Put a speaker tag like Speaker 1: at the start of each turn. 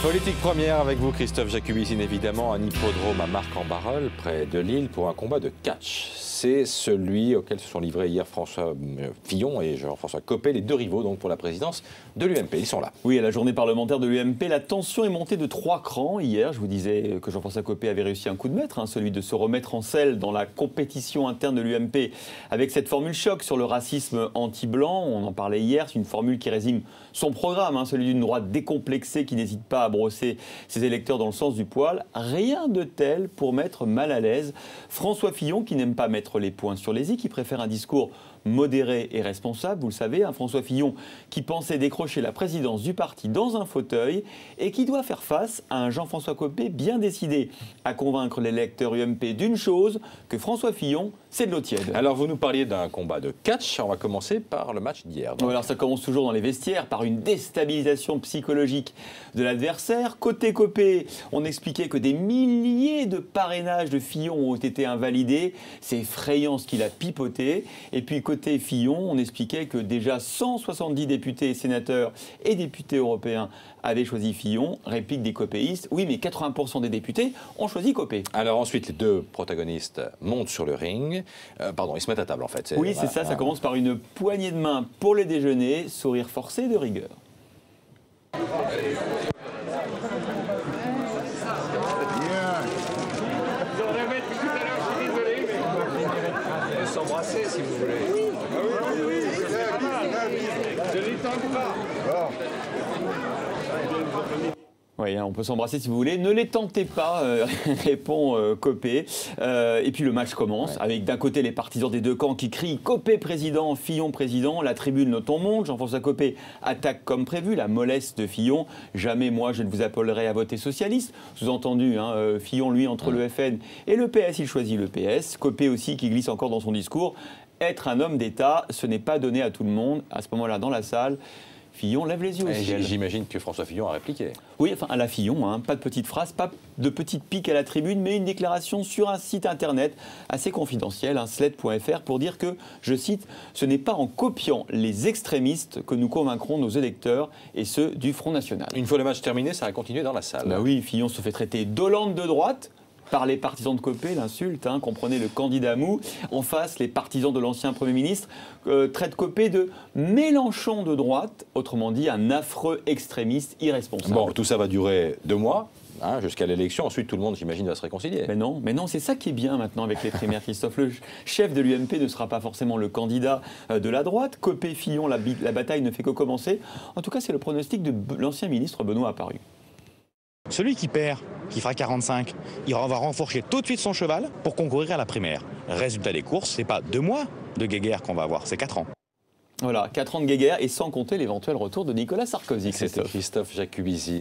Speaker 1: Politique première avec vous, Christophe Jacubizine, évidemment, un hippodrome à Marcq-en-Barœul, près de Lille, pour un combat de catch. C'est celui auquel se sont livrés hier François Fillon et Jean-François Copé, les deux rivaux donc pour la présidence de l'UMP. Ils sont là.
Speaker 2: Oui, à la journée parlementaire de l'UMP, la tension est montée de 3 crans. Hier, je vous disais que Jean-François Copé avait réussi un coup de maître, celui de se remettre en selle dans la compétition interne de l'UMP avec cette formule choc sur le racisme anti-blanc. On en parlait hier, c'est une formule qui résume son programme, celui d'une droite décomplexée qui n'hésite pas à brosser ses électeurs dans le sens du poil. Rien de tel pour mettre mal à l'aise François Fillon, qui n'aime pas mettre les points sur les i, qui préfère un discours modéré et responsable, vous le savez, un François Fillon qui pensait décrocher la présidence du parti dans un fauteuil et qui doit faire face à un Jean-François Copé bien décidé à convaincre les lecteurs UMP d'une chose, que François Fillon, c'est de l'eau tiède.
Speaker 1: Alors vous nous parliez d'un combat de catch, on va commencer par le match d'hier.
Speaker 2: Alors ça commence toujours dans les vestiaires par une déstabilisation psychologique de l'adversaire. Côté Copé, on expliquait que des milliers de parrainages de Fillon ont été invalidés. C'est effrayant ce qu'il a pipoté. Et puis côté Fillon, on expliquait que déjà 170 députés et sénateurs et députés européens avaient choisi Fillon. Réplique des copéistes, oui mais 80% des députés ont choisi Copé.
Speaker 1: Alors ensuite, les deux protagonistes montent sur le ring. Ils se mettent à table en fait.
Speaker 2: Oui, c'est ça, ça commence par une poignée de main pour les déjeuners, sourire forcé de rigueur.
Speaker 3: S'embrasser si vous voulez. Oui. Je les tente pas.
Speaker 2: Oui, on peut s'embrasser si vous voulez. Ne les tentez pas, répond Copé. Et puis le match commence avec d'un côté les partisans des deux camps qui crient Copé président, Fillon président. La tribune ne tombe monte. Jean-François Copé attaque comme prévu la mollesse de Fillon. Jamais moi je ne vous appellerai à voter socialiste. Sous-entendu, Fillon lui entre le FN et le PS, il choisit le PS. Copé aussi qui glisse encore dans son discours. Être un homme d'État, ce n'est pas donné à tout le monde. À ce moment-là, dans la salle, Fillon lève les yeux au ciel.
Speaker 1: J'imagine que François Fillon a répliqué.
Speaker 2: Oui, enfin à la Fillon, pas de petite phrase, pas de petite pique à la tribune, mais une déclaration sur un site internet assez confidentiel, sled.fr, pour dire que, je cite, « Ce n'est pas en copiant les extrémistes que nous convaincrons nos électeurs et ceux du Front National ».
Speaker 1: Une fois le match terminé, ça a continué dans la salle.
Speaker 2: Bah oui, Fillon se fait traiter d'Hollande de droite par les partisans de Copé, l'insulte, comprenez le candidat mou. En face, les partisans de l'ancien Premier ministre traitent Copé de Mélenchon de droite, autrement dit un affreux extrémiste irresponsable.
Speaker 1: Bon, tout ça va durer 2 mois. Jusqu'à l'élection. Ensuite, tout le monde, j'imagine, va se réconcilier.
Speaker 2: Mais non, c'est ça qui est bien maintenant avec les primaires, Christophe. Le chef de l'UMP ne sera pas forcément le candidat de la droite. Copé, Fillon, la bataille ne fait que commencer. En tout cas, c'est le pronostic de l'ancien ministre Benoît Apparu.
Speaker 4: Celui qui perd, qui fera 45, il va renforcer tout de suite son cheval pour concourir à la primaire. Résultat des courses, c'est pas 2 mois de guéguerre qu'on va avoir, c'est 4 ans.
Speaker 2: Voilà, 4 ans de guéguerre et sans compter l'éventuel retour de Nicolas Sarkozy.
Speaker 1: C'était Christophe Jacubizine.